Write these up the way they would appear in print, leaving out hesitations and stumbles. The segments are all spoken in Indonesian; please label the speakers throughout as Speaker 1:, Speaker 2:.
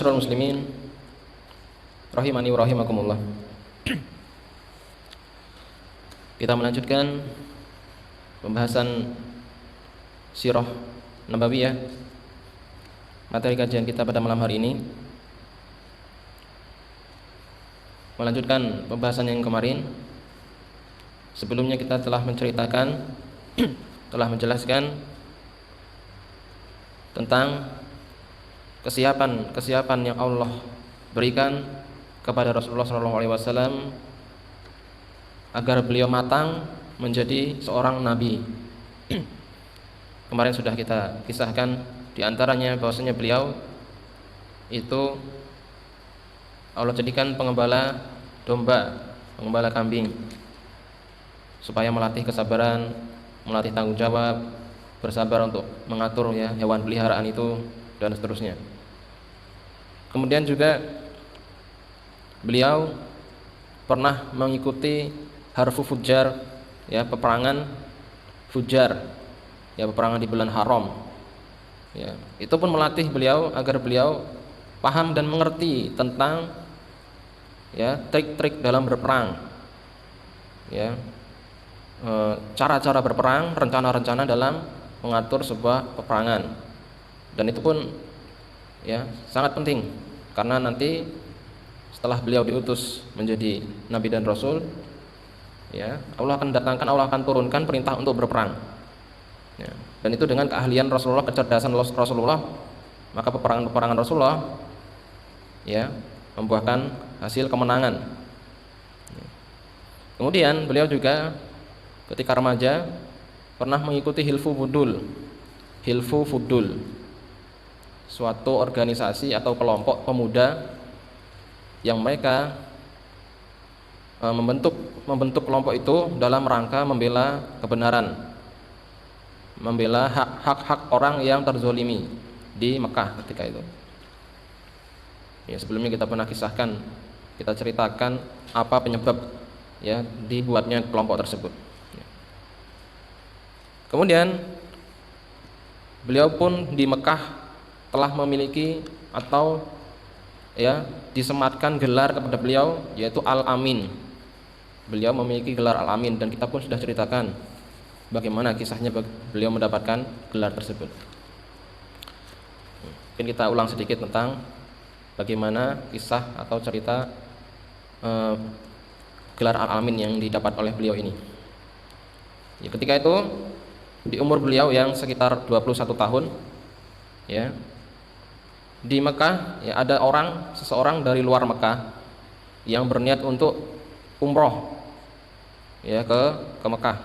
Speaker 1: Ma'asyiral muslimin rahimani wa rahimakumullah. Kita melanjutkan pembahasan Sirah Nabawiyah, materi kajian kita pada malam hari ini. Melanjutkan pembahasan yang kemarin. Sebelumnya kita telah menceritakan telah menjelaskan tentang kesiapan yang Allah berikan kepada Rasulullah SAW agar beliau matang menjadi seorang nabi. Kemarin sudah kita kisahkan, di antaranya bahwasanya beliau itu Allah jadikan pengembala domba, pengembala kambing, supaya melatih kesabaran, melatih tanggung jawab, bersabar untuk mengatur hewan peliharaan itu dan seterusnya. Kemudian juga beliau pernah mengikuti harfu fujar, peperangan fujar, peperangan di bulan haram. Itu pun melatih beliau agar beliau paham dan mengerti tentang trik-trik dalam berperang, cara-cara berperang, rencana-rencana dalam mengatur sebuah peperangan. Dan itu pun sangat penting, karena nanti setelah beliau diutus menjadi nabi dan rasul, Allah akan datangkan, Allah akan turunkan perintah untuk berperang. Dan itu dengan keahlian Rasulullah, kecerdasan Rasulullah, maka peperangan Rasulullah membuahkan hasil kemenangan. Kemudian beliau juga ketika remaja pernah mengikuti Hilfu Fudul, suatu organisasi atau kelompok pemuda yang mereka membentuk kelompok itu dalam rangka membela kebenaran, membela hak-hak orang yang terzolimi di Mekah ketika itu. Sebelumnya kita pernah kisahkan, kita ceritakan apa penyebab dibuatnya kelompok tersebut. Kemudian beliau pun di Mekah telah memiliki atau disematkan gelar kepada beliau, yaitu Al-Amin. Beliau memiliki gelar Al-Amin, dan kita pun sudah ceritakan bagaimana kisahnya beliau mendapatkan gelar tersebut. Mungkin kita ulang sedikit tentang bagaimana kisah atau cerita gelar Al-Amin yang didapat oleh beliau ini. Ketika itu di umur beliau yang sekitar 21 tahun, di Mekah ada seseorang dari luar Mekah yang berniat untuk umroh ke Mekah.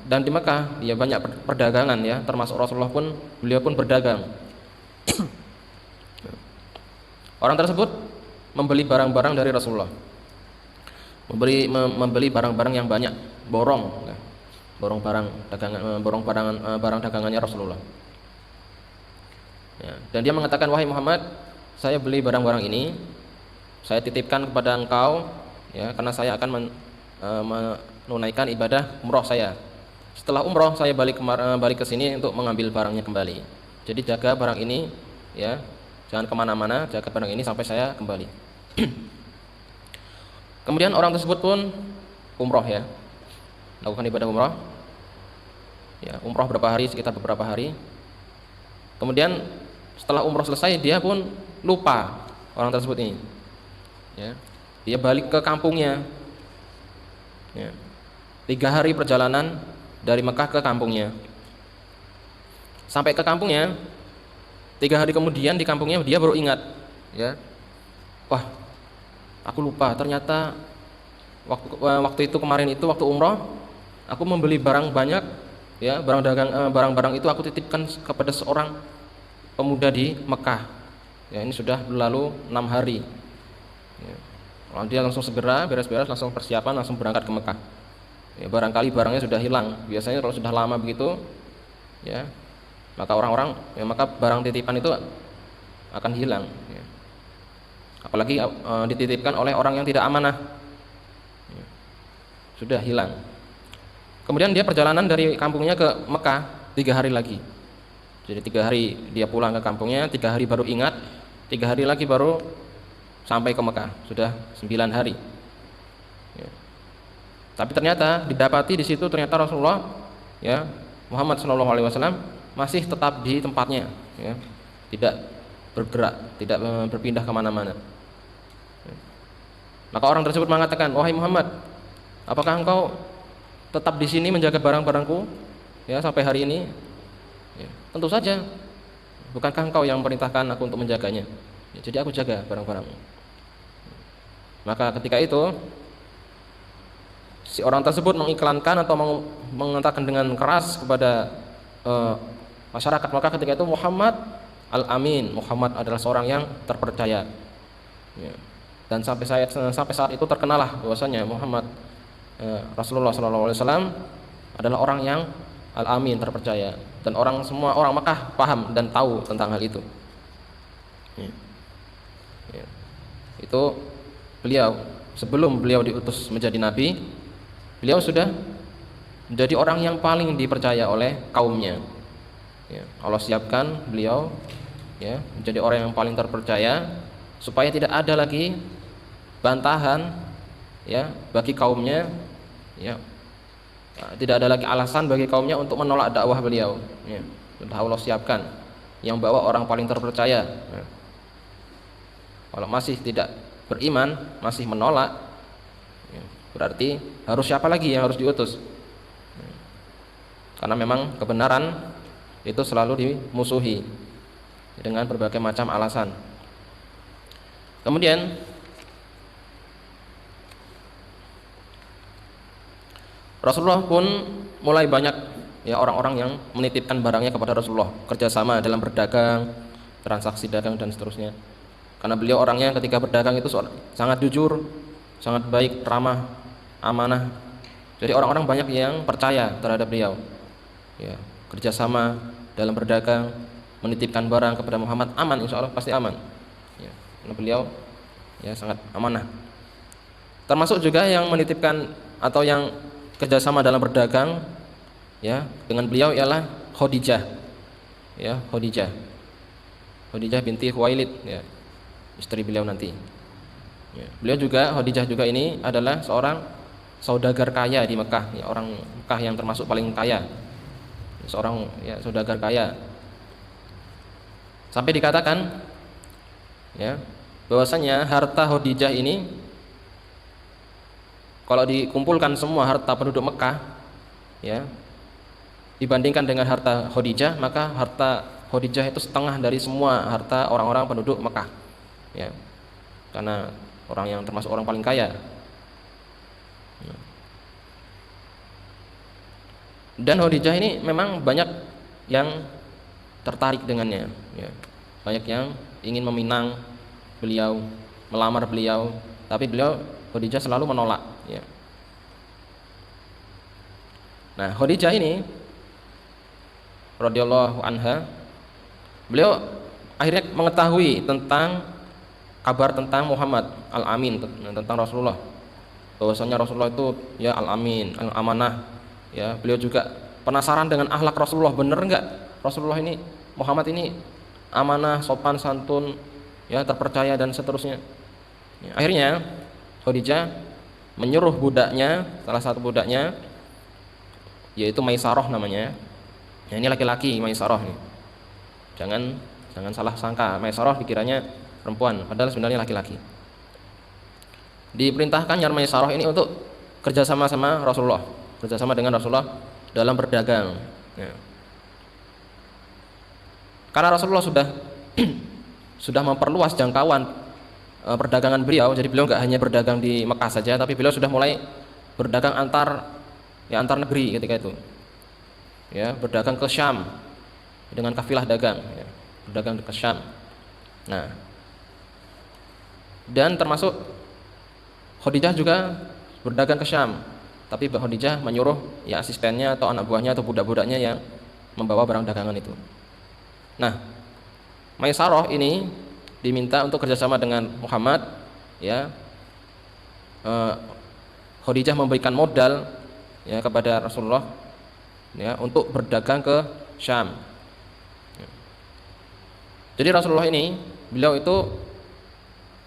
Speaker 1: Dan di Mekah dia banyak perdagangan, termasuk Rasulullah pun, beliau pun berdagang. Orang tersebut membeli barang-barang dari Rasulullah, membeli barang-barang yang banyak, borong barang dagangannya Rasulullah. Dan dia mengatakan, wahai Muhammad, saya beli barang-barang ini, saya titipkan kepada engkau, karena saya akan menunaikan ibadah umroh saya. Setelah umroh saya balik ke sini untuk mengambil barangnya kembali. Jadi jaga barang ini, jangan kemana-mana, jaga barang ini sampai saya kembali. Kemudian orang tersebut pun umroh, lakukan ibadah umroh. Umroh berapa hari, sekitar beberapa hari. Kemudian setelah umroh selesai, dia pun lupa, orang tersebut ini. Dia balik ke kampungnya. 3 hari perjalanan dari Mekah ke kampungnya. Sampai ke kampungnya, 3 hari kemudian di kampungnya dia baru ingat, wah, aku lupa, ternyata waktu itu kemarin itu waktu umroh aku membeli barang banyak, barang-barang itu aku titipkan kepada seorang pemuda di Mekah. Ini sudah berlalu 6 hari. Dia langsung segera beres-beres, langsung persiapan, langsung berangkat ke Mekah. Barangkali barangnya sudah hilang. Biasanya kalau sudah lama begitu, maka barang titipan itu akan hilang. Apalagi dititipkan oleh orang yang tidak amanah, sudah hilang. Kemudian dia perjalanan dari kampungnya ke Mekah 3 hari lagi. Jadi 3 hari dia pulang ke kampungnya, 3 hari baru ingat, 3 hari lagi baru sampai ke Mekah, sudah 9 hari. Ya. Tapi ternyata didapati di situ ternyata Rasulullah, ya, Muhammad SAW masih tetap di tempatnya, ya, tidak bergerak, tidak berpindah kemana-mana. Maka orang tersebut mengatakan, wahai Muhammad, apakah engkau tetap di sini menjaga barang-barangku, ya, sampai hari ini? Ya, tentu saja. Bukankah engkau yang memerintahkan aku untuk menjaganya? Ya, jadi aku jaga barang-barangmu. Maka ketika itu si orang tersebut mengiklankan atau mengatakan dengan keras kepada masyarakat. Maka ketika itu Muhammad Al-Amin, Muhammad adalah seorang yang terpercaya. Ya. Dan sampai saat itu terkenalah bahwasanya Muhammad Rasulullah SAW adalah orang yang Al-Amin, terpercaya, dan semua orang Makkah paham dan tahu tentang hal itu. Ya. Ya. Itu beliau, sebelum beliau diutus menjadi nabi, beliau sudah menjadi orang yang paling dipercaya oleh kaumnya. Ya, Allah siapkan beliau, ya, menjadi orang yang paling terpercaya supaya tidak ada lagi bantahan, ya, bagi kaumnya, ya. Tidak ada lagi alasan bagi kaumnya untuk menolak dakwah beliau. Ya, sudah Allah siapkan yang bawa orang paling terpercaya. Ya. Kalau masih tidak beriman, masih menolak, ya, berarti harus siapa lagi yang harus diutus? Karena memang kebenaran itu selalu dimusuhi dengan berbagai macam alasan. Kemudian Rasulullah pun mulai banyak, ya, orang-orang yang menitipkan barangnya kepada Rasulullah, kerjasama dalam berdagang, transaksi dagang dan seterusnya. Karena beliau orangnya ketika berdagang itu sangat jujur, sangat baik, ramah, amanah. Jadi orang-orang banyak yang percaya terhadap beliau. Ya, kerjasama dalam berdagang, menitipkan barang kepada Muhammad, aman, insya Allah pasti aman. Ya, karena beliau, ya, sangat amanah. Termasuk juga yang menitipkan atau yang kerjasama dalam berdagang, ya, dengan beliau ialah Khadijah, ya, Khadijah binti Khuwailid, ya, istri beliau nanti. Ya, beliau juga, Khadijah juga ini adalah seorang saudagar kaya di Mekah, ya, orang Mekah yang termasuk paling kaya, seorang, ya, saudagar kaya. Sampai dikatakan, ya, bahwasanya harta Khadijah ini kalau dikumpulkan semua harta penduduk Mekah, ya, dibandingkan dengan harta Khadijah, maka harta Khadijah itu setengah dari semua harta orang-orang penduduk Mekah. Ya, karena orang yang termasuk orang paling kaya. Ya. Dan Khadijah ini memang banyak yang tertarik dengannya, ya. Banyak yang ingin meminang beliau, melamar beliau, tapi Khadijah selalu menolak, ya. Nah, Khadijah ini radhiyallahu anha, beliau akhirnya mengetahui tentang kabar tentang Muhammad Al-Amin, tentang Rasulullah, bahwasanya Rasulullah itu, ya, Al-Amin, Al-Amanah, ya. Beliau juga penasaran dengan akhlak Rasulullah, benar enggak Rasulullah ini, Muhammad ini amanah, sopan santun, ya, terpercaya dan seterusnya. Ya, akhirnya Khadijah menyuruh budaknya, salah satu budaknya, yaitu Maisarah namanya. Ya, ini laki-laki Maisarah nih. Jangan salah sangka, Maisarah dikiranya perempuan, padahal sebenarnya laki-laki. Diperintahkan Maisarah ini untuk kerjasama sama Rasulullah, kerjasama dengan Rasulullah dalam berdagang. Ya. Karena Rasulullah sudah memperluas jangkauan perdagangan beliau, jadi beliau nggak hanya berdagang di Mekah saja, tapi beliau sudah mulai berdagang antar negeri ketika itu, ya, berdagang ke Syam dengan kafilah dagang, ya, berdagang ke Syam. Nah, dan termasuk Khadijah juga berdagang ke Syam, tapi Khadijah menyuruh, ya, asistennya atau anak buahnya atau budak-budaknya yang membawa barang dagangan itu. Nah, Maisarah ini diminta untuk kerjasama dengan Muhammad, ya. Khadijah memberikan modal, ya, kepada Rasulullah, ya, untuk berdagang ke Syam. Ya. Jadi Rasulullah ini, beliau itu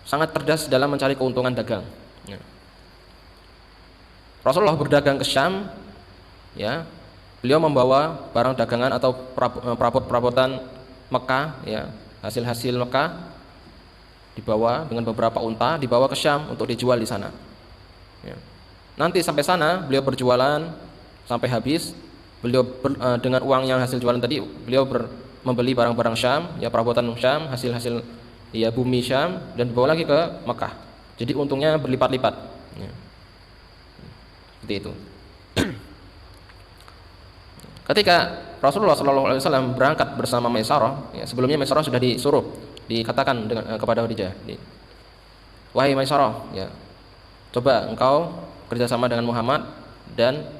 Speaker 1: sangat cerdas dalam mencari keuntungan dagang. Ya. Rasulullah berdagang ke Syam, ya, beliau membawa barang dagangan atau perabot-perabotan Mekah, ya, hasil-hasil Mekah dibawa dengan beberapa unta, dibawa ke Syam untuk dijual di sana. Ya. Nanti sampai sana beliau berjualan sampai habis. Beliau dengan uang yang hasil jualan tadi, beliau membeli barang-barang Syam, ya, perabotan Syam, hasil-hasil, ya, bumi Syam, dan dibawa lagi ke Mekah. Jadi untungnya berlipat-lipat. Ya. Seperti itu. Ketika Rasulullah SAW berangkat bersama Maisarah, ya, sebelumnya Maisarah sudah disuruh, dikatakan kepada Khadijah, wahai Maisarah, ya, coba engkau kerjasama dengan Muhammad dan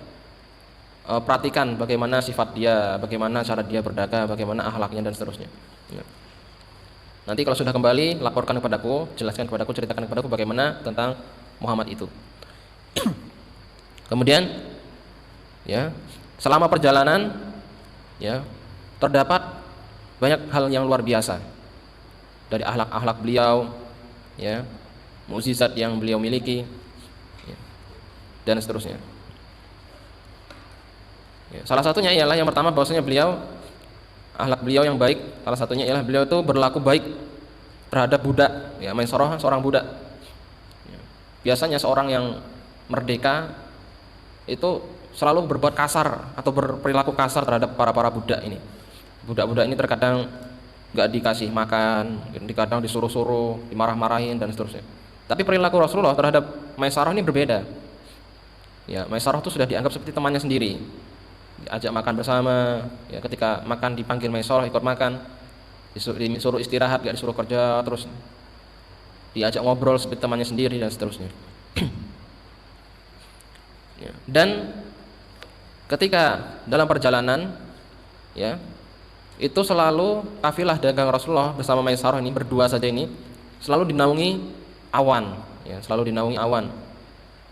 Speaker 1: perhatikan bagaimana sifat dia, bagaimana cara dia berdagang, bagaimana akhlaknya dan seterusnya. Ya. Nanti kalau sudah kembali, laporkan kepadaku, jelaskan kepadaku, ceritakan kepadaku bagaimana tentang Muhammad itu. Kemudian, ya, selama perjalanan, ya, terdapat banyak hal yang luar biasa dari akhlak-akhlak beliau, ya, mukjizat yang beliau miliki, ya, dan seterusnya. Ya, salah satunya ialah yang pertama bahwasanya beliau, akhlak beliau yang baik, salah satunya ialah beliau itu berlaku baik terhadap budak. Ya, Maisarah seorang budak. Ya, biasanya seorang yang merdeka itu selalu berbuat kasar atau berperilaku kasar terhadap para budak ini. Budak-budak ini terkadang nggak dikasih makan, kadang disuruh-suruh, dimarah-marahin dan seterusnya. Tapi perilaku Rasulullah terhadap Maisarah ini berbeda. Ya, Maisarah itu sudah dianggap seperti temannya sendiri. Diajak makan bersama, ya, ketika makan dipanggil Maisarah ikut makan, disuruh istirahat, gak disuruh kerja, terus diajak ngobrol seperti temannya sendiri dan seterusnya. Ya. Dan ketika dalam perjalanan, ya, itu selalu kafilah dagang Rasulullah bersama Maisarah ini berdua saja ini selalu dinaungi awan, ya, selalu dinaungi awan.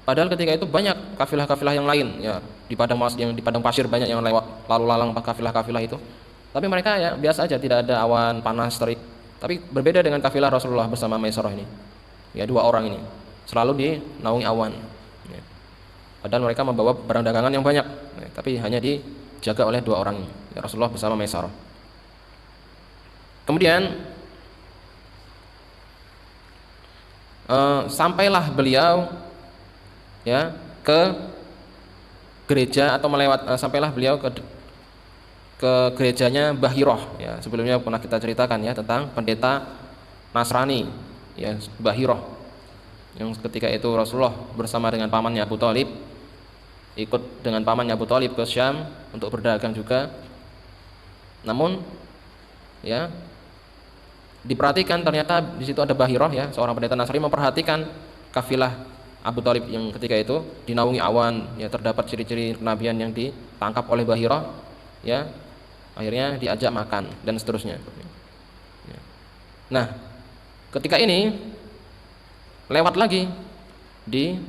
Speaker 1: Padahal ketika itu banyak kafilah-kafilah yang lain, ya, di padang pasir banyak yang lewat lalu lalang kafilah-kafilah itu. Tapi mereka, ya, biasa aja, tidak ada awan panas terik. Tapi berbeda dengan kafilah Rasulullah bersama Maisarah ini. Ya, dua orang ini selalu dinaungi awan. Ya. Padahal mereka membawa barang dagangan yang banyak, ya, tapi hanya dijaga oleh dua orang ini, ya, Rasulullah bersama Maisarah. Kemudian sampailah beliau, ya, ke gereja atau sampailah beliau ke gerejanya Bahiroh, ya. Sebelumnya pernah kita ceritakan, ya, tentang pendeta Nasrani, ya, Bahiroh, yang ketika itu Rasulullah bersama dengan pamannya Abu Thalib ikut dengan pamannya Abu Thalib ke Syam untuk berdagang juga. Namun, ya, diperhatikan ternyata di situ ada Bahiroh, ya, seorang pendeta Nasrani memperhatikan kafilah Abu Thalib yang ketika itu dinaungi awan, ya, terdapat ciri-ciri kenabian yang ditangkap oleh Bahiroh, ya, akhirnya diajak makan dan seterusnya. Ya. Nah, ketika ini lewat lagi di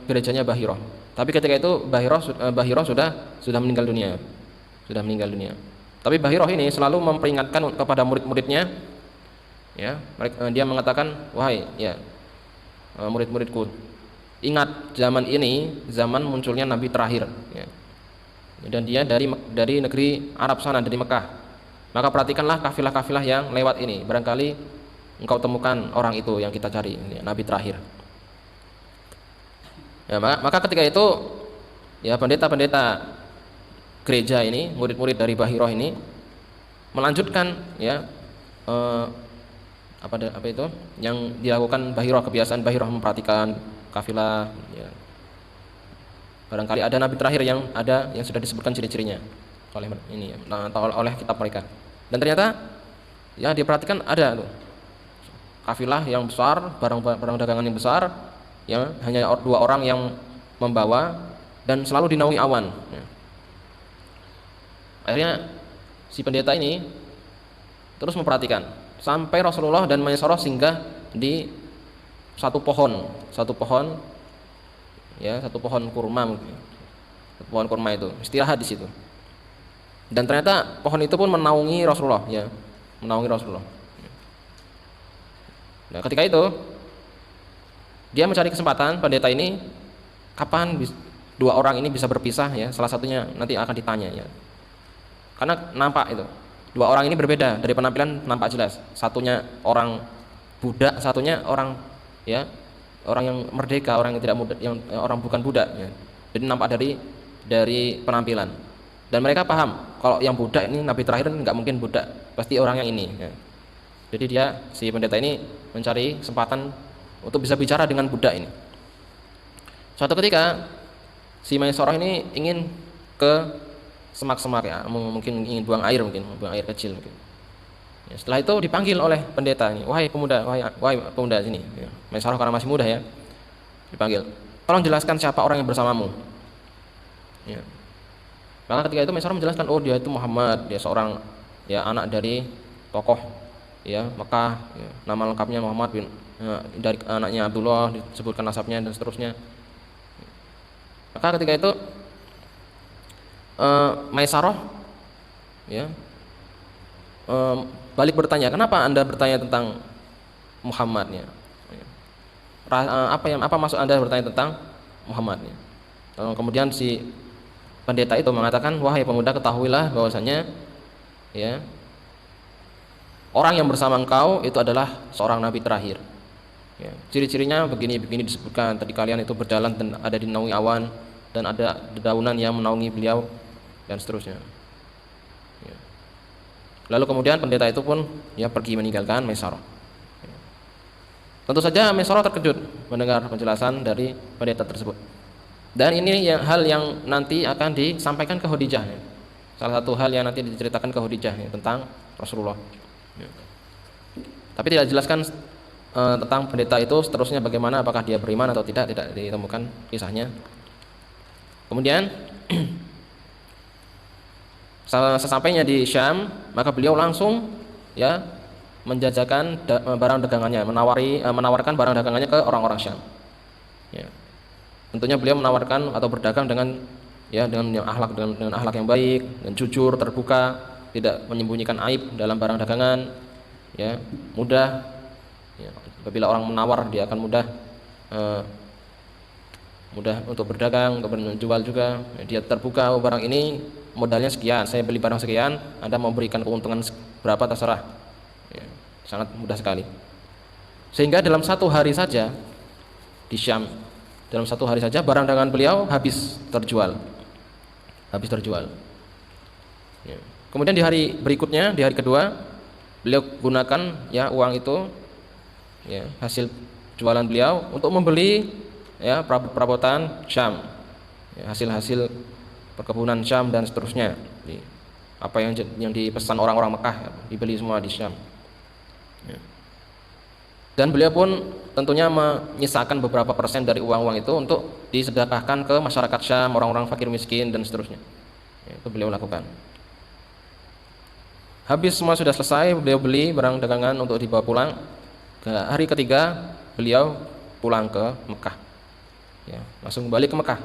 Speaker 1: gerejanya Bahiroh. Tapi ketika itu Bahiroh sudah meninggal dunia, Tapi Bahiroh ini selalu memperingatkan kepada murid-muridnya, ya, dia mengatakan, wahai, ya, murid-muridku, ingat zaman ini zaman munculnya Nabi terakhir, ya. Dan dia dari negeri Arab sana, dari Mekah. Maka perhatikanlah kafilah-kafilah yang lewat ini, barangkali engkau temukan orang itu yang kita cari, ya, Nabi terakhir. Ya, maka ketika itu, ya, pendeta-pendeta gereja ini, murid-murid dari Bahiroh ini melanjutkan, ya, apa itu yang dilakukan Bahiroh, kebiasaan Bahiroh memperhatikan kafilah, ya. Barangkali ada nabi terakhir yang sudah disebutkan ciri-cirinya oleh ini, atau oleh kitab mereka. Dan ternyata, ya, diperhatikan ada tuh kafilah yang besar, barang dagangan yang besar, ya, hanya dua orang yang membawa dan selalu dinaungi awan, ya. Akhirnya si pendeta ini terus memperhatikan sampai Rasulullah dan Maisarah singgah di satu pohon, ya, satu pohon kurma, itu istirahat di situ. Dan ternyata pohon itu pun menaungi Rasulullah, ya, menaungi Rasulullah. Nah, ketika itu dia mencari kesempatan, pendeta ini kapan dua orang ini bisa berpisah ya, salah satunya nanti akan ditanya ya. Karena nampak itu. Dua orang ini berbeda dari penampilan, nampak jelas. Satunya orang budak, satunya orang ya, orang yang merdeka, orang yang tidak muda, yang orang bukan budak ya. Jadi nampak dari penampilan. Dan mereka paham kalau yang budak ini nabi terakhir nggak mungkin budak, pasti orang yang ini ya. Jadi dia, si pendeta ini mencari kesempatan untuk bisa bicara dengan budak ini. Suatu ketika si Maisarah ini ingin ke semak-semak ya, mungkin ingin buang air kecil mungkin. Ya, setelah itu dipanggil oleh pendeta ini, wahai pemuda sini. Ya, Maisarah karena masih muda ya, dipanggil. Tolong jelaskan siapa orang yang bersamamu. Ya. Maka ketika itu Maisarah menjelaskan, oh dia itu Muhammad, dia seorang ya anak dari tokoh ya Mekah, ya, nama lengkapnya Muhammad bin ya, dari anaknya Abdullah, disebutkan nasabnya dan seterusnya. Maka ketika itu Maisarah ya balik bertanya, kenapa anda bertanya tentang Muhammad ya? Apa maksud anda bertanya tentang Muhammad ya? Kemudian si pendeta itu mengatakan, wahai pemuda, ketahuilah bahwasanya ya orang yang bersama engkau itu adalah seorang nabi terakhir ya. Ciri-cirinya begini disebutkan tadi, kalian itu berjalan dan ada di naungi awan dan ada dedaunan yang menaungi beliau dan seterusnya ya. Lalu kemudian pendeta itu pun ya pergi meninggalkan Maisarah ya. Tentu saja Maisarah terkejut mendengar penjelasan dari pendeta tersebut, dan ini hal yang nanti akan disampaikan ke Khadijah ya. Salah satu hal yang nanti diceritakan ke Khadijah ya, tentang Rasulullah ya. Tapi tidak dijelaskan tentang pendeta itu seterusnya bagaimana, apakah dia beriman atau tidak ditemukan kisahnya. Kemudian sesampainya di Syam, maka beliau langsung ya menjajakan barang dagangannya, menawarkan barang dagangannya ke orang-orang Syam. Ya. Tentunya beliau menawarkan atau berdagang dengan akhlak yang baik dan jujur, terbuka, tidak menyembunyikan aib dalam barang dagangan. Ya, mudah. Ya, apabila orang menawar, dia akan mudah untuk berdagang, untuk menjual juga. Dia terbuka, oh, barang ini modalnya sekian, saya beli barang sekian, Anda mau berikan keuntungan berapa terserah ya, sangat mudah sekali. Sehingga dalam satu hari saja di Syam, dalam satu hari saja barang dagangan beliau habis terjual ya. Kemudian di hari berikutnya, di hari kedua, beliau gunakan ya uang itu ya, hasil jualan beliau untuk membeli ya perabotan Syam ya, hasil perkebunan Syam dan seterusnya. Apa yang dipesan orang-orang Mekah ya, dibeli semua di Syam ya. Dan beliau pun tentunya menyisakan beberapa persen dari uang-uang itu untuk disedekahkan ke masyarakat Syam, orang-orang fakir miskin dan seterusnya ya, itu beliau lakukan. Habis semua sudah selesai, beliau beli barang dagangan untuk dibawa pulang. Hari ketiga beliau pulang ke Mekah ya, langsung kembali ke Mekah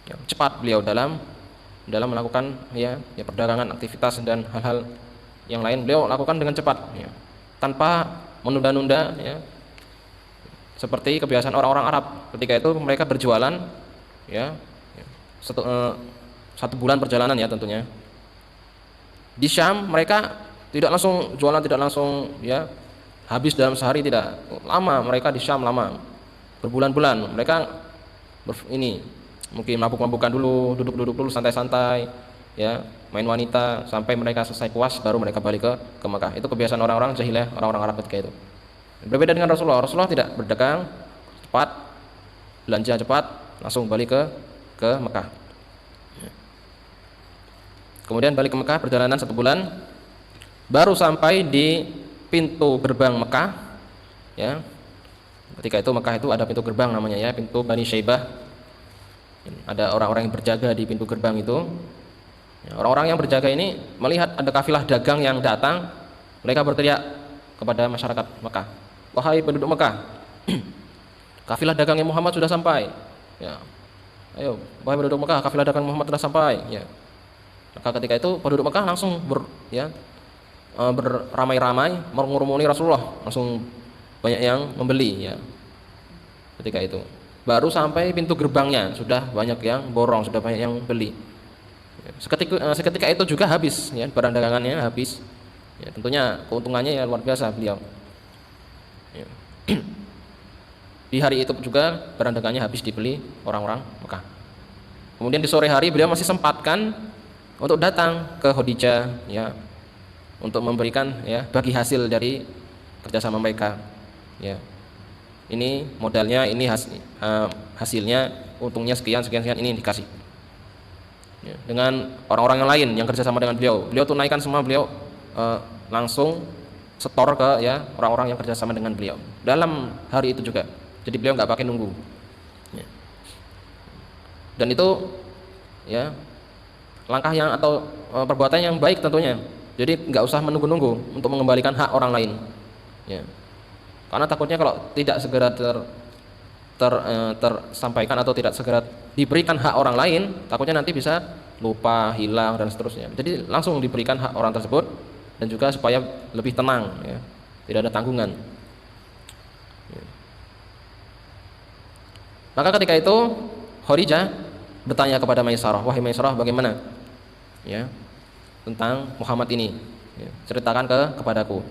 Speaker 1: ya, cepat beliau dalam melakukan ya perdagangan, aktivitas dan hal-hal yang lain beliau lakukan dengan cepat ya, tanpa menunda-nunda ya, seperti kebiasaan orang-orang Arab ketika itu mereka berjualan ya, satu bulan perjalanan ya tentunya. Di Syam mereka tidak langsung jualan, tidak langsung ya habis dalam sehari, tidak lama. Mereka di Syam lama, berbulan-bulan mereka mungkin mabuk-mabukan dulu, duduk-duduk dulu, santai-santai ya, main wanita sampai mereka selesai puas, baru mereka balik ke Mekah. Itu kebiasaan orang-orang jahiliyah, orang-orang Arab ketika itu. Berbeda dengan Rasulullah tidak berdagang cepat, belanja cepat, langsung balik ke Mekah. Kemudian balik ke Mekah, perjalanan 1 bulan, baru sampai di pintu gerbang Mekah ya. Ketika itu Mekah itu ada pintu gerbang namanya ya, pintu Bani Syaibah. Ada orang-orang yang berjaga di pintu gerbang itu ya, orang-orang yang berjaga ini melihat ada kafilah dagang yang datang, mereka berteriak kepada masyarakat Mekah, wahai penduduk Mekah, kafilah dagangnya Muhammad sudah sampai ya. Ayo wahai penduduk Mekah, kafilah dagang Muhammad sudah sampai ya. Maka ketika itu penduduk Mekah langsung beramai-ramai mengurumuni Rasulullah, langsung banyak yang membeli ya. Ketika itu baru sampai pintu gerbangnya sudah banyak yang borong, sudah banyak yang beli. Seketika itu juga habis ya, barang dagangannya habis. Ya, tentunya keuntungannya ya luar biasa beliau. Ya. Di hari itu juga barang dagangannya habis dibeli orang-orang Mekah. Kemudian di sore hari beliau masih sempatkan untuk datang ke Khadijah ya, untuk memberikan ya bagi hasil dari kerjasama mereka. Ya. Ini modalnya, ini hasilnya, untungnya sekian sekian sekian, ini dikasih. Ya. Dengan orang-orang yang lain yang kerjasama dengan beliau tunaikan semua, beliau langsung setor ke ya orang-orang yang kerjasama dengan beliau dalam hari itu juga. Jadi beliau nggak pakai nunggu. Ya. Dan itu ya langkah yang atau perbuatan yang baik tentunya. Jadi nggak usah menunggu-nunggu untuk mengembalikan hak orang lain. Ya. Karena takutnya kalau tidak segera tersampaikan atau tidak segera diberikan hak orang lain, takutnya nanti bisa lupa, hilang dan seterusnya. Jadi langsung diberikan hak orang tersebut, dan juga supaya lebih tenang ya, tidak ada tanggungan. Ya. Maka ketika itu Khadijah bertanya kepada Maisarah, wahai Maisarah, bagaimana ya tentang Muhammad ini? Ya, ceritakan kepadaku.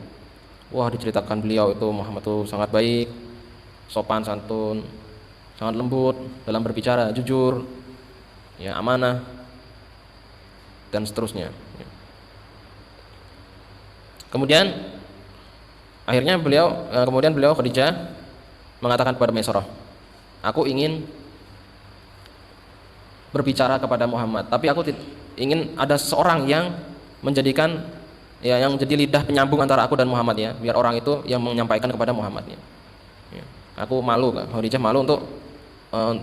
Speaker 1: Wah, diceritakan beliau itu Muhammad itu sangat baik, sopan santun, sangat lembut dalam berbicara, jujur, ya amanah dan seterusnya. Ya. Kemudian beliau Khadijah mengatakan kepada Maisarah, aku ingin berbicara kepada Muhammad, tapi aku ingin ada seorang yang menjadikan ya, yang jadi lidah penyambung antara aku dan Muhammad ya, biar orang itu yang menyampaikan kepada Muhammad ya. Ya. Aku malu, Khadijah malu untuk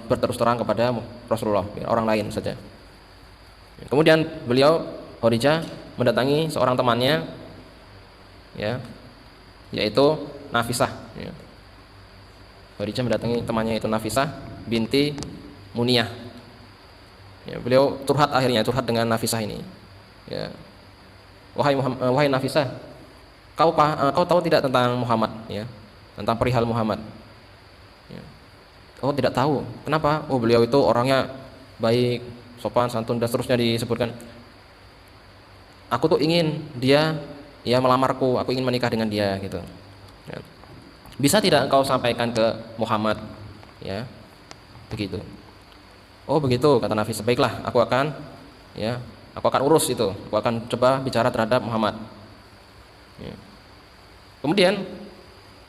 Speaker 1: berterus terang kepada Rasulullah, biar orang lain saja. Ya. Kemudian Khadijah mendatangi seorang temannya ya, yaitu Nafisah ya. Khadijah mendatangi temannya itu Nafisah binti Muniyah ya. Beliau curhat dengan Nafisah ini ya. Wahai Nafisah, kau tahu tidak tentang Muhammad ya, tentang perihal Muhammad ya. Kau tidak tahu, kenapa? Oh, beliau itu orangnya baik, sopan santun dan seterusnya disebutkan. Aku tuh ingin dia ya melamarku, aku ingin menikah dengan dia gitu ya. Bisa tidak engkau sampaikan ke Muhammad ya, begitu. Oh begitu, kata Nafis, baiklah, aku akan urus itu, aku akan coba bicara terhadap Muhammad ya. Kemudian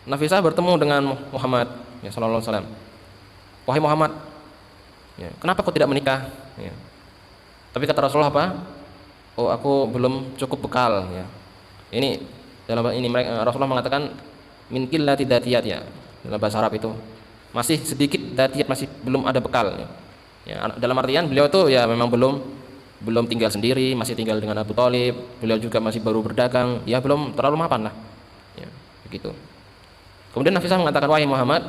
Speaker 1: Nafisah bertemu dengan Muhammad ya, sallallahu alaihi wasallam. Wahai Muhammad ya, kenapa kau tidak menikah ya. Tapi kata Rasulullah apa? Oh, aku belum cukup bekal ya. Ini Rasulullah mengatakan min qillati datiyat ya, dalam bahasa Arab itu masih sedikit datiyat, masih belum ada bekal ya. Ya, dalam artian beliau itu ya memang belum tinggal sendiri, masih tinggal dengan Abu Thalib, beliau juga masih baru berdagang, ya belum terlalu mapan lah ya, begitu. Kemudian Nafisah mengatakan, wahai Muhammad,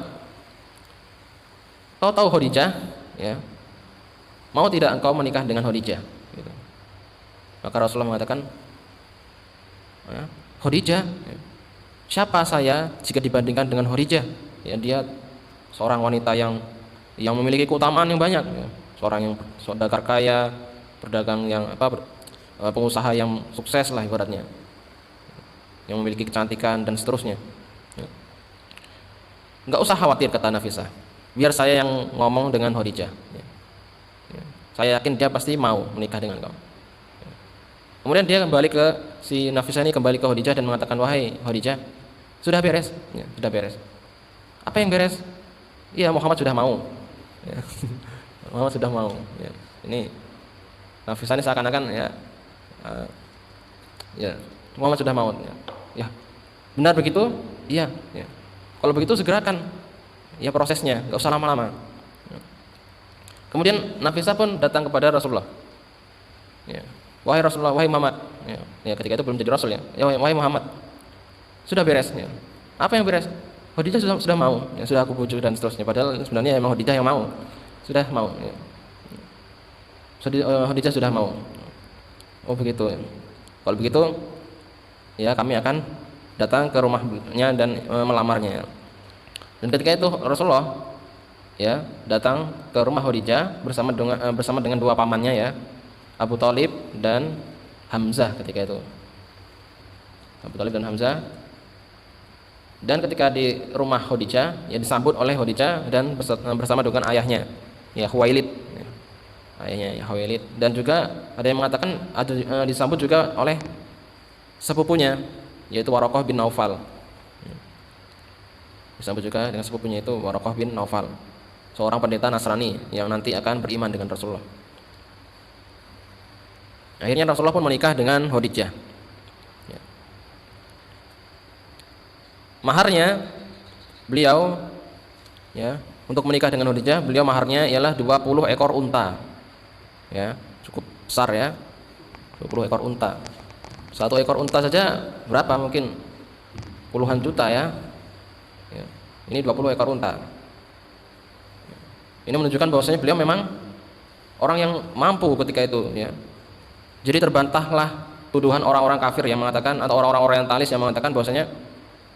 Speaker 1: kau tahu Khadijah ya, mau tidak engkau menikah dengan Khadijah gitu. Maka Rasulullah mengatakan ya, Khadijah ya, siapa saya jika dibandingkan dengan Khadijah ya, dia seorang wanita yang memiliki keutamaan yang banyak ya. Seorang yang saudagar kaya, berdagang yang pengusaha yang sukses lah ibaratnya, yang memiliki kecantikan dan seterusnya ya. Enggak usah khawatir, kata Nafisah, biar saya yang ngomong dengan Khadijah ya. Ya. Saya yakin dia pasti mau menikah dengan kamu ya. Kemudian dia kembali ke si Nafisah ini, kembali ke Khadijah dan mengatakan, wahai Khadijah, sudah beres ya, sudah beres. Apa yang beres? Iya, Muhammad sudah mau ya. Muhammad sudah mau ya. Ini Nafisah ini seakan-akan ya Muhammad sudah mau ya. Ya, benar begitu? Iya ya. Kalau begitu segerakan ya prosesnya, nggak usah lama-lama ya. Kemudian Nafisah pun datang kepada Rasulullah ya. Wahai Rasulullah, wahai Muhammad ya. Ya, ketika itu belum jadi Rasul ya. Ya, wahai Muhammad, sudah beres ya. Apa yang beres? Khadijah sudah mau ya, sudah aku bujuk dan seterusnya. Padahal sebenarnya emang Khadijah yang mau, sudah mau ya. Khadijah sudah mau. Oh begitu ya. Kalau begitu ya kami akan datang ke rumahnya dan melamarnya. Dan ketika itu Rasulullah ya datang ke rumah Khadijah bersama dengan dua pamannya ya, Abu Thalib dan Hamzah ketika itu. Abu Thalib dan Hamzah. Dan ketika di rumah Khadijah ya disambut oleh Khadijah dan bersama dengan ayahnya ya Khuwailid. Ayahnya ya Khuwailid, dan juga ada yang mengatakan disambut juga oleh sepupunya yaitu Waraqah bin Naufal. Disambut juga dengan sepupunya itu Waraqah bin Naufal, seorang pendeta Nasrani yang nanti akan beriman dengan Rasulullah. Akhirnya Rasulullah pun menikah dengan Khadijah. Ya. Maharnya beliau ya untuk menikah dengan Khadijah, beliau maharnya ialah 20 ekor unta. Ya, cukup besar ya. 20 ekor unta. Satu ekor unta saja berapa? Mungkin puluhan juta ya. Ya. Ini 20 ekor unta. Ini menunjukkan bahwasanya beliau memang orang yang mampu ketika itu ya. Jadi terbantahlah tuduhan orang-orang kafir yang mengatakan, atau orang-orang orientalis yang mengatakan bahwasanya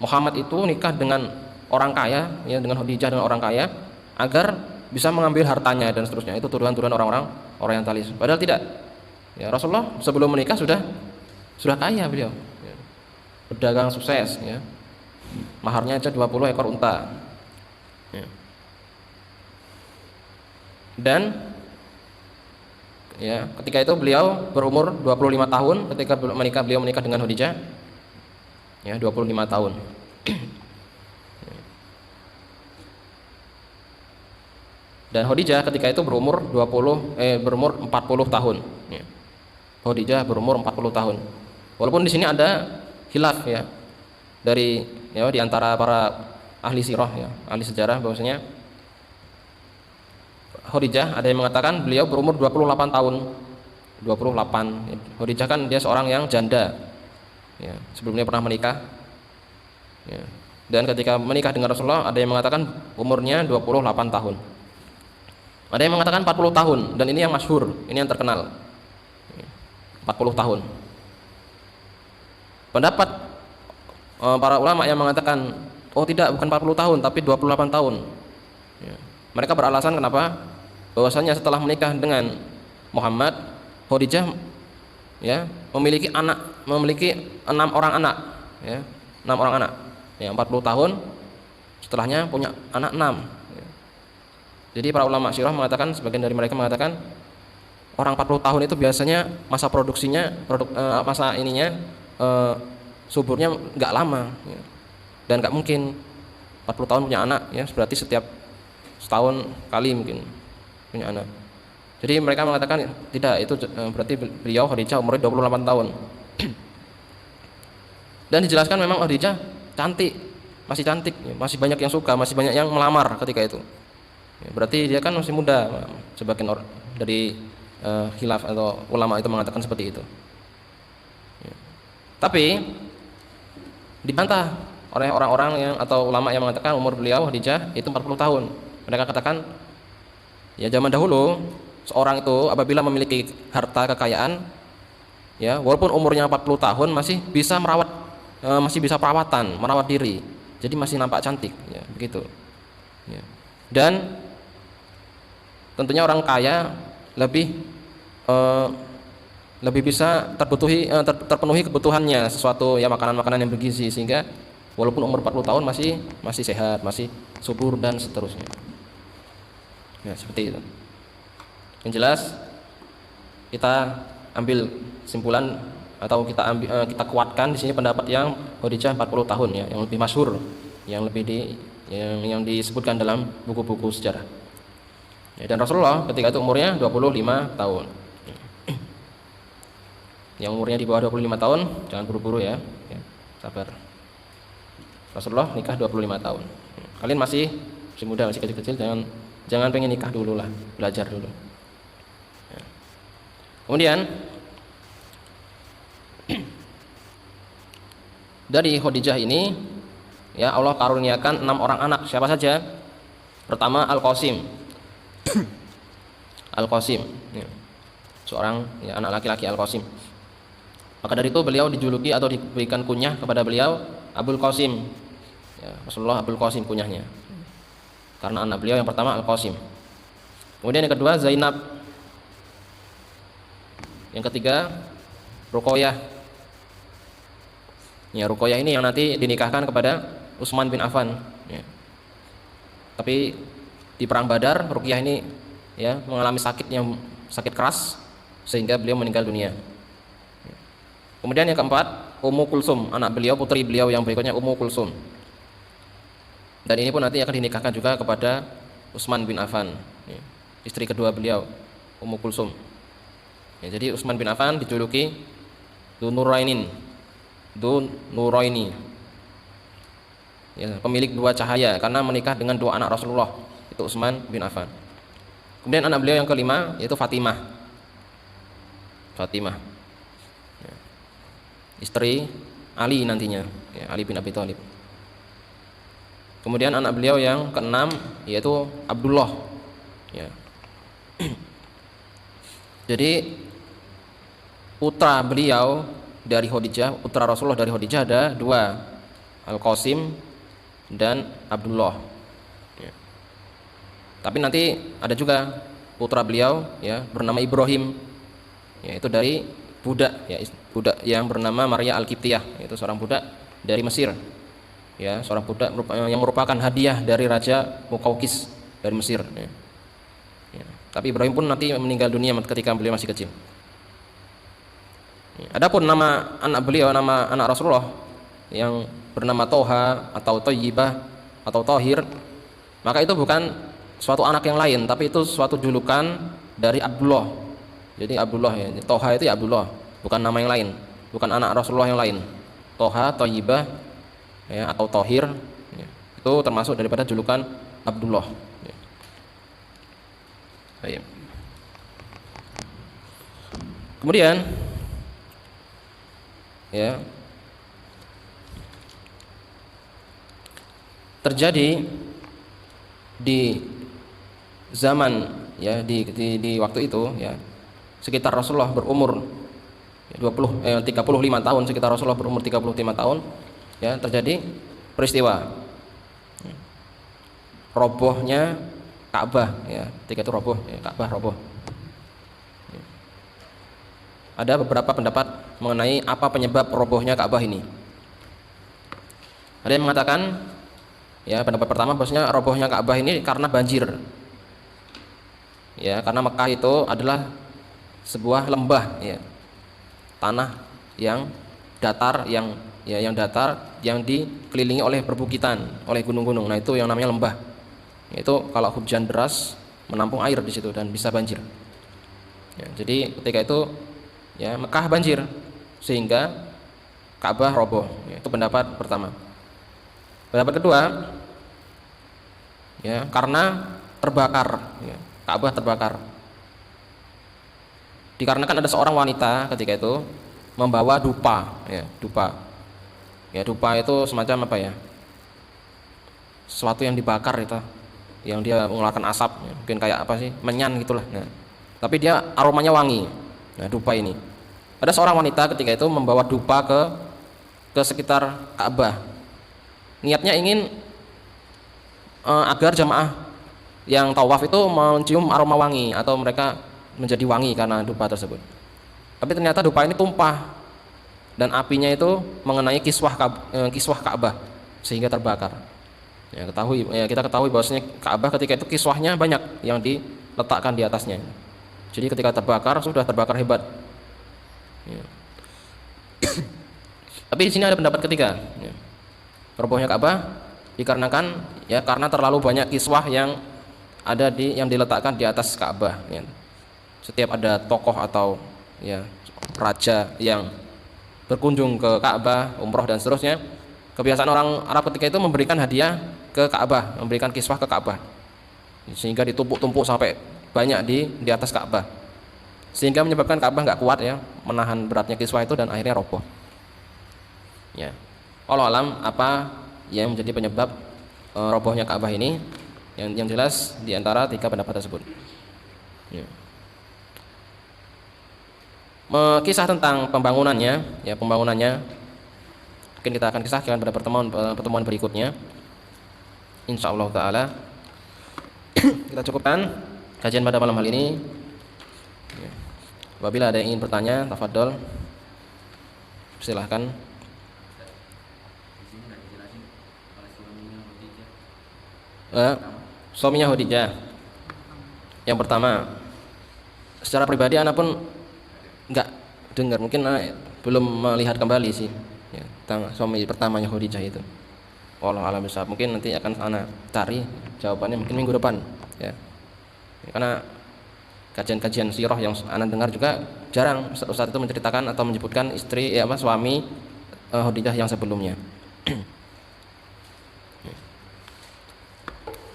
Speaker 1: Muhammad itu nikah dengan orang kaya ya, dengan Khadijah, dengan orang kaya agar bisa mengambil hartanya dan seterusnya. Itu tuduhan-tuduhan orang-orang orientalis. Padahal tidak. Ya, Rasulullah sebelum menikah sudah kaya beliau. Ya. Berdagang sukses ya. Maharnya aja 20 ekor unta. Ya. Dan ya, ketika itu beliau berumur 25 tahun ketika beliau menikah dengan Khadijah. Ya, 25 tahun. Dan Khadijah ketika itu berumur 40 tahun. Ya. Khadijah berumur 40 tahun. Walaupun di sini ada khilaf ya di antara para ahli sirah ya, ahli sejarah, bahwasanya Khadijah ada yang mengatakan beliau berumur 28 tahun. 28. Khadijah kan dia seorang yang janda. Ya, sebelumnya pernah menikah. Ya. Dan ketika menikah dengan Rasulullah ada yang mengatakan umurnya 28 tahun. Ada yang mengatakan 40 tahun, dan ini yang masyhur, ini yang terkenal. 40 tahun. Pendapat para ulama yang mengatakan oh tidak, bukan 40 tahun tapi 28 tahun. Ya. Mereka beralasan kenapa? Bahwasanya setelah menikah dengan Muhammad, Khadijah ya memiliki 6 orang anak, ya. 6 orang anak. Ya, 40 tahun setelahnya punya anak 6. Jadi para ulama sirah mengatakan, sebagian dari mereka mengatakan orang 40 tahun itu biasanya masa produksinya, suburnya nggak lama ya. Dan nggak mungkin 40 tahun punya anak ya, berarti setiap setahun kali mungkin punya anak. Jadi mereka mengatakan tidak, itu berarti beliau Khadijah umurnya 28 tahun. Dan dijelaskan memang Khadijah cantik, masih cantik ya, masih banyak yang suka, masih banyak yang melamar ketika itu. Berarti dia kan masih muda. Sebagian orang dari khilaf atau ulama itu mengatakan seperti itu. Ya. Tapi dibantah oleh orang-orang atau ulama yang mengatakan umur beliau Khadijah itu 40 tahun. Mereka katakan ya zaman dahulu seorang itu apabila memiliki harta kekayaan ya, walaupun umurnya 40 tahun masih bisa perawatan, merawat diri. Jadi masih nampak cantik ya, begitu. Ya. Dan tentunya orang kaya lebih bisa terpenuhi kebutuhannya, sesuatu ya, makanan-makanan yang bergizi, sehingga walaupun umur 40 tahun masih sehat, masih subur dan seterusnya. Ya, seperti itu. Yang jelas kita ambil simpulan atau kita kuatkan di sini pendapat yang Khadijah 40 tahun ya, yang lebih masyhur, yang disebutkan dalam buku-buku sejarah. Ya, dan Rasulullah ketika itu umurnya 25 tahun. Yang umurnya di bawah 25 tahun jangan buru-buru ya, sabar. Rasulullah nikah 25 tahun. Kalian masih muda, masih kecil-kecil, jangan pengen nikah dulu lah, belajar dulu. Ya. Kemudian dari Khadijah ini ya Allah karuniakan 6 orang anak. Siapa saja? Pertama Al-Qasim. Al-Qasim ya. Seorang ya, anak laki-laki Al-Qasim. Maka dari itu beliau dijuluki atau diberikan kunyah kepada beliau Abul Qasim. Ya, Rasulullah Abul Qasim kunyahnya. Karena anak beliau yang pertama Al Qasim. Kemudian yang kedua Zainab. Yang ketiga Ruqayyah. Ya, Ruqayyah ini yang nanti dinikahkan kepada Utsman bin Affan. Ya. Tapi di perang Badar Ruqayyah ini ya mengalami sakit keras sehingga beliau meninggal dunia. Kemudian yang keempat Ummu Kulsum, anak beliau, putri beliau yang berikutnya Ummu Kulsum. Dan ini pun nanti akan dinikahkan juga kepada Utsman bin Affan, ya, istri kedua beliau Ummu Kulsum. Ya, jadi Utsman bin Affan dijuluki Dzunurainin, Dzunuraini, ya, pemilik dua cahaya karena menikah dengan dua anak Rasulullah, itu Utsman bin Affan. Kemudian anak beliau yang kelima yaitu Fatimah, ya, istri Ali nantinya, ya, Ali bin Abi Thalib. Kemudian anak beliau yang keenam yaitu Abdullah, ya. Jadi putra beliau dari Khadijah, putra Rasulullah dari Khadijah ada dua, Al Qasim dan Abdullah. Ya. Tapi nanti ada juga putra beliau ya bernama Ibrahim, yaitu dari budak, ya, budak yang bernama Maria Al-Qibtiyah, yaitu seorang budak dari Mesir. Ya, seorang budak yang merupakan hadiah dari Raja Muqawqis dari Mesir. Ya. Ya. Tapi Ibrahim pun nanti meninggal dunia ketika beliau masih kecil. Ya. Adapun nama anak beliau, nama anak Rasulullah yang bernama Toha atau Thayyibah atau Thahir, maka itu bukan suatu anak yang lain, tapi itu suatu julukan dari Abdullah. Jadi Abdullah, ya, Toha itu ya Abdullah, bukan nama yang lain, bukan anak Rasulullah yang lain. Toha, Thayyibah, ya, atau Thahir, ya, itu termasuk daripada julukan Abdullah. Ya. Baik. Kemudian, ya, terjadi di zaman, ya, di waktu itu, ya, sekitar Rasulullah berumur 35 tahun, sekitar Rasulullah berumur 35 tahun, ya, terjadi peristiwa robohnya Ka'bah, ya, ketika itu roboh, ya, Ka'bah roboh. Ya. Ada beberapa pendapat mengenai apa penyebab robohnya Ka'bah ini. Ada yang mengatakan, ya, pendapat pertama bahwasanya robohnya Ka'bah ini karena banjir. Ya, karena Mekah itu adalah sebuah lembah, ya, tanah yang datar, yang datar, yang dikelilingi oleh perbukitan, oleh gunung-gunung. Nah, itu yang namanya lembah. Itu kalau hujan deras menampung air di situ dan bisa banjir. Ya, jadi ketika itu, ya, Mekah banjir sehingga Ka'bah roboh. Ya, itu pendapat pertama. Pendapat kedua, ya, karena terbakar, ya, Ka'bah terbakar. Dikarenakan ada seorang wanita ketika itu membawa dupa, ya, dupa. Ya, dupa itu semacam apa, ya? Sesuatu yang dibakar itu, yang dia mengeluarkan asap, ya, mungkin kayak apa sih? Menyan gitulah. Nah, tapi dia aromanya wangi. Nah, dupa ini. Ada seorang wanita ketika itu membawa dupa ke sekitar Ka'bah. Niatnya ingin agar jamaah yang tawaf itu mencium aroma wangi atau mereka menjadi wangi karena dupa tersebut. Tapi ternyata dupa ini tumpah dan apinya itu mengenai kiswah Ka'bah sehingga terbakar. Ya, kita ketahui bahwasanya Ka'bah ketika itu kiswahnya banyak yang diletakkan di atasnya. Jadi ketika terbakar sudah terbakar hebat. Ya. Tapi di sini ada pendapat ketiga. Ya. Robohnya Ka'bah dikarenakan, ya, karena terlalu banyak kiswah yang diletakkan di atas Ka'bah. Ya. Setiap ada tokoh atau, ya, raja yang berkunjung ke Ka'bah, umroh dan seterusnya, kebiasaan orang Arab ketika itu memberikan hadiah ke Ka'bah, memberikan kiswah ke Ka'bah, sehingga ditumpuk-tumpuk sampai banyak di atas Ka'bah, sehingga menyebabkan Ka'bah nggak kuat, ya, menahan beratnya kiswah itu dan akhirnya roboh. Ya, wallahu alam apa yang menjadi penyebab robohnya Ka'bah ini, yang jelas diantara tiga pendapat tersebut. Ya. Kisah tentang pembangunannya, ya pembangunannya mungkin kita akan kisahkan pada pertemuan berikutnya. Insyaallah taala. Kita cukupkan kajian pada malam hari ini. Apabila ada yang ingin bertanya, tafadhol. Silahkan. Suaminya Khadijah. Yang pertama, secara pribadi anak pun enggak dengar, mungkin belum melihat kembali sih. Ya, tentang suami pertamanya Khadijah itu. Wallahu a'lam bishawab. Mungkin nanti akan anak cari jawabannya mungkin minggu depan. Ya. Karena kajian-kajian sirah yang anak dengar juga jarang Ustaz itu menceritakan atau menyebutkan suami Khadijah yang sebelumnya.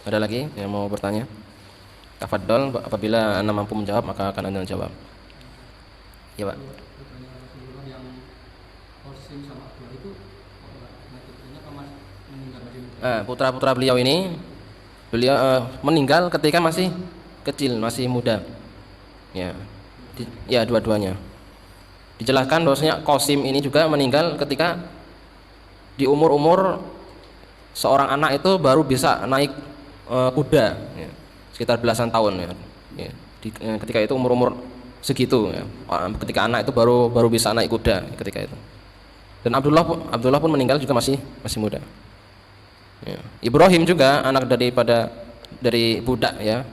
Speaker 1: Ada lagi yang mau bertanya? Tafadhol, apabila anda mampu menjawab maka akan anda jawab. Ya Pak. Putra-putra beliau ini meninggal ketika masih kecil, masih muda. Ya, dua-duanya. Dijelaskan bahwasanya Qasim ini juga meninggal ketika di umur seorang anak itu baru bisa naik kuda, ya, sekitar belasan tahun. Ya. Ketika itu umur segitu, ya. Ketika anak itu baru bisa naik kuda ketika itu. Dan Abdullah pun meninggal juga masih muda. Ya. Ibrahim juga anak dari budak, ya,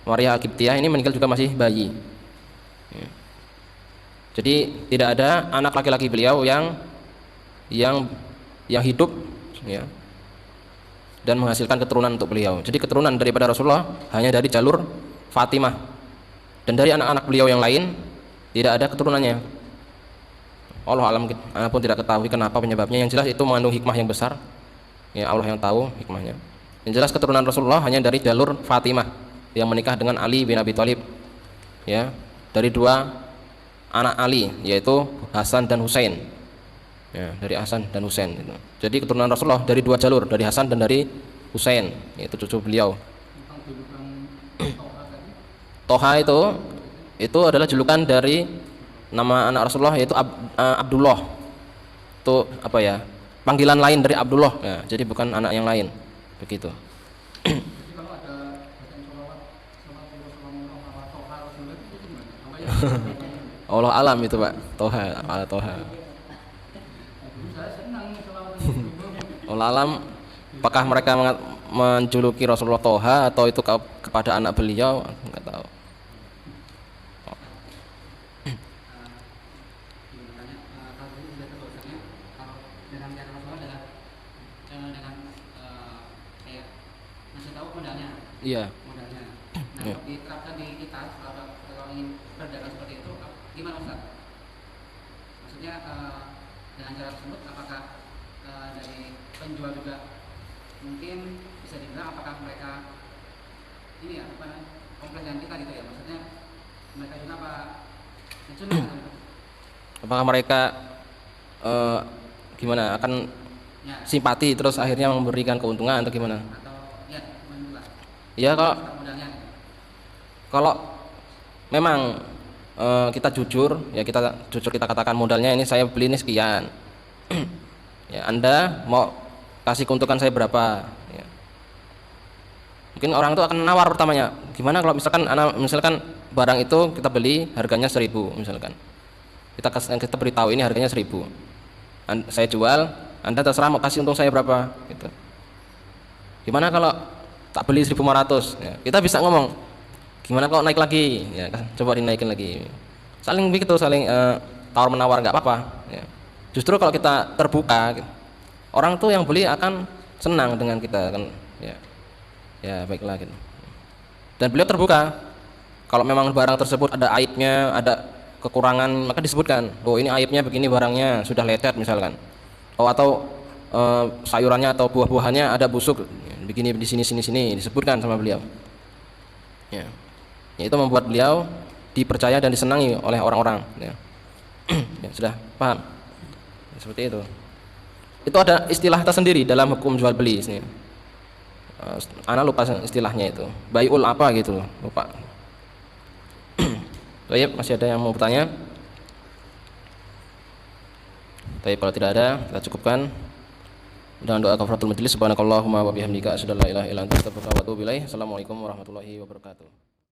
Speaker 1: Maria Al-Qibtiyah ini meninggal juga masih bayi. Ya. Jadi tidak ada anak laki-laki beliau yang hidup, ya, dan menghasilkan keturunan untuk beliau. Jadi keturunan daripada Rasulullah hanya dari jalur Fatimah, dan dari anak-anak beliau yang lain tidak ada keturunannya. Allah alam, pun tidak ketahui kenapa penyebabnya. Yang jelas itu mengandung hikmah yang besar. Ya, Allah yang tahu hikmahnya. Yang jelas keturunan Rasulullah hanya dari jalur Fatimah yang menikah dengan Ali bin Abi Thalib, ya, dari dua anak Ali, yaitu Hasan dan Husain. Ya, dari Hasan dan Husain gitu. Jadi keturunan Rasulullah dari dua jalur, dari Hasan dan dari Husain, yaitu cucu beliau. Toha itu adalah julukan dari nama anak Rasulullah, yaitu Abdullah. Itu apa ya? Panggilan lain dari Abdullah. Ya, jadi bukan anak yang lain. Begitu. Allah alam itu Pak. Toha. Allah alam, apakah mereka menjuluki Rasulullah Toha atau itu kepada anak beliau, enggak tahu. Iya.
Speaker 2: Modalnya. Nah, ya, diterapkan di kita kalau ingin berdagang seperti itu, gimana Ustaz? Maksudnya dengan cara tersebut apakah dari penjual juga mungkin bisa dibilang apakah mereka ini ya komplain dengan kita gitu ya? Maksudnya mereka juga
Speaker 1: apakah mereka gimana akan ya, simpati terus akhirnya memberikan keuntungan atau gimana? Ya, kalau memang kita jujur, ya kita katakan modalnya ini saya beli ini sekian. Ya, Anda mau kasih keuntungan saya berapa? Ya. Mungkin orang itu akan nawar pertamanya. Gimana kalau misalkan barang itu kita beli harganya 1.000 misalkan. Kita beritahu ini harganya 1.000. Saya jual, Anda terserah mau kasih untung saya berapa gitu. Gimana kalau tak beli 1.500, ya, kita bisa ngomong gimana kalau naik lagi, ya, coba dinaikin lagi, saling begitu, saling tawar menawar, nggak apa-apa, ya. Justru kalau kita terbuka, orang tuh yang beli akan senang dengan kita kan, ya baiklah gitu. Dan beliau terbuka, kalau memang barang tersebut ada aibnya, ada kekurangan, maka disebutkan, oh ini aibnya begini, barangnya sudah lecet misalkan, atau sayurannya atau buah-buahannya ada busuk begini di sini disebutkan sama beliau. Ya. Itu membuat beliau dipercaya dan disenangi oleh orang-orang. Ya. Ya, sudah paham? Ya, seperti itu. Itu ada istilah tersendiri dalam hukum jual beli sini. Ana lupa istilahnya itu. Bai'ul apa gitu, lupa. Baik, masih ada yang mau bertanya? Tapi kalau tidak ada, kita cukupkan dengan doa kafaratul majelis. Subhanakallahumma wa bihamdika asyhadu an la ilaha illa anta astaghfiruka wa atubu ilaik. Assalamualaikum warahmatullahi wabarakatuh.